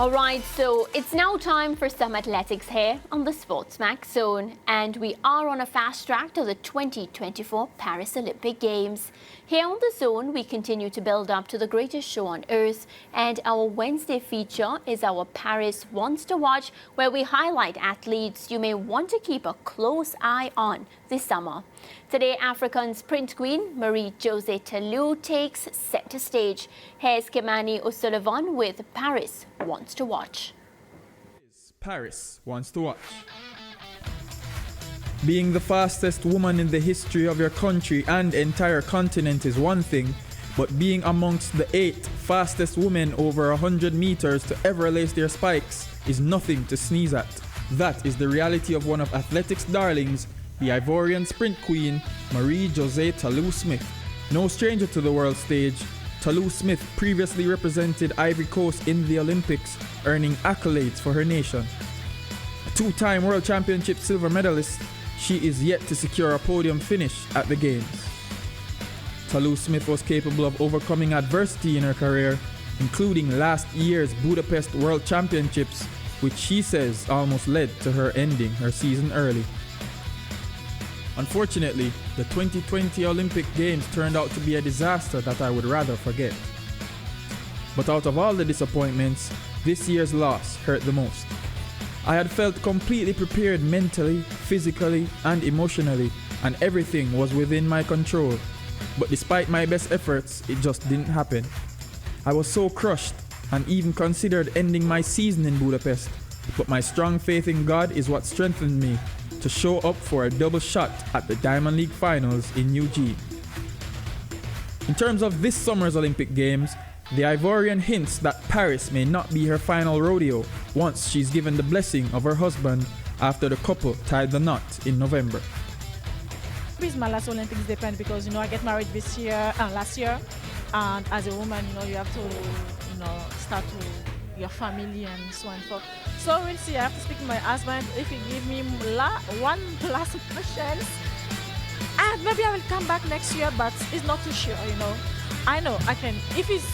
All right, so it's now time for some athletics here on the SportsMax Zone, and we are on a fast track to the 2024 Paris Olympic Games. Here on the Zone, we continue to build up to the greatest show on earth, and our Wednesday feature is our Paris Wants to Watch, where we highlight athletes you may want to keep a close eye on this summer. Today, African sprint queen Marie-Josee Ta Lou takes center stage. Here's Kimani O'Sullivan with Paris Wants to Watch. Paris Wants to Watch. Being the fastest woman in the history of your country and entire continent is one thing, but being amongst the 8 fastest women over 100 meters to ever lace their spikes is nothing to sneeze at. That is the reality of one of athletics' darlings, the Ivorian sprint queen, Marie-Josee Ta Lou Smith. No stranger to the world stage, Ta Lou Smith previously represented Ivory Coast in the Olympics, earning accolades for her nation. A 2-time World Championship silver medalist, she is yet to secure a podium finish at the Games. Ta Lou Smith was capable of overcoming adversity in her career, including last year's Budapest World Championships, which she says almost led to her ending her season early. Unfortunately, the 2020 Olympic Games turned out to be a disaster that I would rather forget. But out of all the disappointments, this year's loss hurt the most. I had felt completely prepared mentally, physically, and emotionally, and everything was within my control. But despite my best efforts, it just didn't happen. I was so crushed and even considered ending my season in Budapest, but my strong faith in God is what strengthened me to show up for a double shot at the Diamond League Finals in Eugene. In terms of this summer's Olympic Games, the Ivorian hints that Paris may not be her final rodeo once she's given the blessing of her husband after the couple tied the knot in November. It's my last Olympics depend because I get married last year, and as a woman you have to start to your family and so on and so forth. So we'll see. I have to speak to my husband if he give me one last question. And maybe I will come back next year, but it's not too sure. I know I can. If it's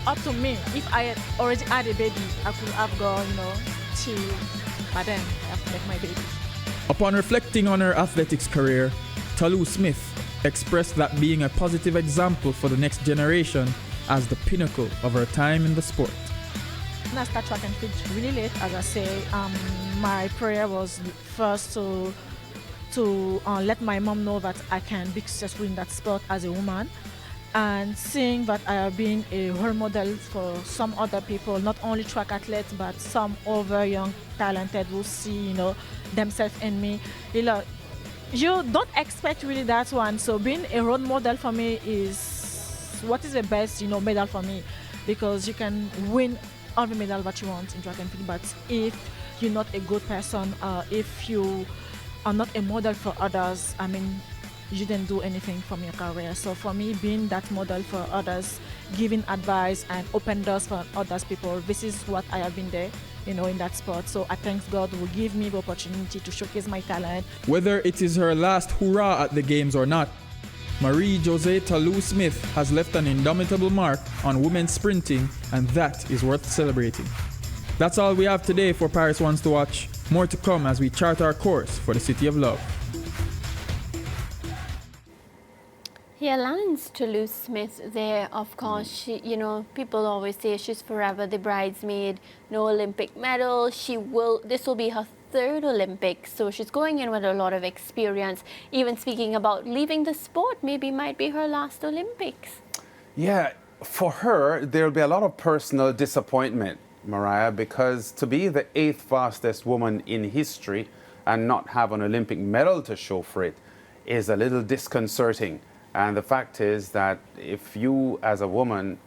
up to me, if I had already had a baby, I could have gone, but then I have to make my baby. Upon reflecting on her athletics career, Ta Lou Smith expressed that being a positive example for the next generation as the pinnacle of her time in the sport. When I start track and field really late, as I say, my prayer was first to let my mom know that I can be successful in that sport as a woman, and seeing that I have been a role model for some other people, not only track athletes, but some other young talented who see, themselves in me. You don't expect really that one. So being a role model for me is what is the best, medal for me, because you can win all the medal that you want in track and field, but if you're not a good person, if you are not a model for others, you didn't do anything from your career. So for me, being that model for others, giving advice and open doors for others people, this is what I have been there, in that sport. So I thank God who give me the opportunity to showcase my talent. Whether it is her last hurrah at the Games or not, Marie-Josee Ta Lou Smith has left an indomitable mark on women's sprinting, and that is worth celebrating. That's all we have today for Paris Wants to Watch. More to come as we chart our course for the City of Love. Yeah, lands Ta Lou Smith there. Of course, she, people always say she's forever the bridesmaid, no Olympic medal. This will be her 3rd Olympics, so she's going in with a lot of experience. Even speaking about leaving the sport, maybe might be her last Olympics. Yeah, for her, there'll be a lot of personal disappointment, Mariah, because to be the 8th fastest woman in history and not have an Olympic medal to show for it is a little disconcerting. And the fact is that if you, as a woman,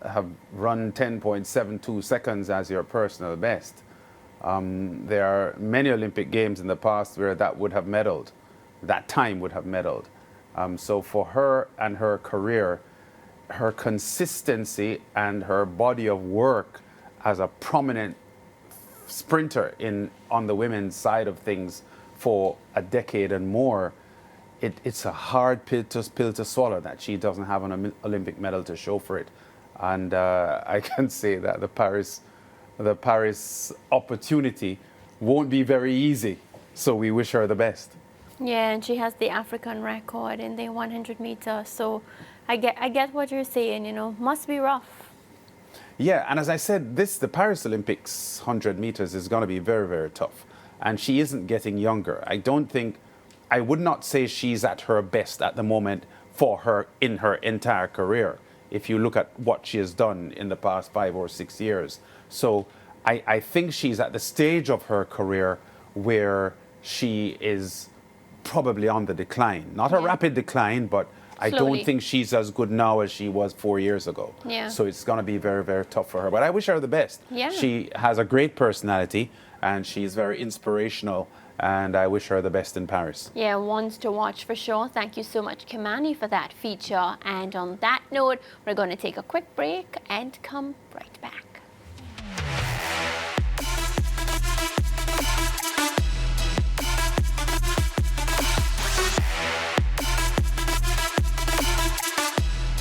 have run 10.72 seconds as your personal best, there are many Olympic Games in the past where that time would have medaled. So for her and her career, her consistency and her body of work as a prominent sprinter on the women's side of things for a decade and more, it's a hard pill to swallow that she doesn't have an Olympic medal to show for it. And I can say that the Paris the Paris opportunity won't be very easy. So we wish her the best. Yeah, and she has the African record in the 100 meters. So I get what you're saying, you know, must be rough. Yeah, and as I said, the Paris Olympics 100 meters is going to be very, very tough. And she isn't getting younger. I would not say she's at her best at the moment for her in her entire career, if you look at what she has done in the past 5 or 6 years. So I think she's at the stage of her career where she is probably on the decline. Not a rapid decline, but I don't think she's as good now as she was 4 years ago. Yeah. So it's going to be very, very tough for her. But I wish her the best. Yeah. She has a great personality and she's very inspirational. And I wish her the best in Paris. Yeah, ones to watch for sure. Thank you so much, Kimani, for that feature. And on that note, we're going to take a quick break and come right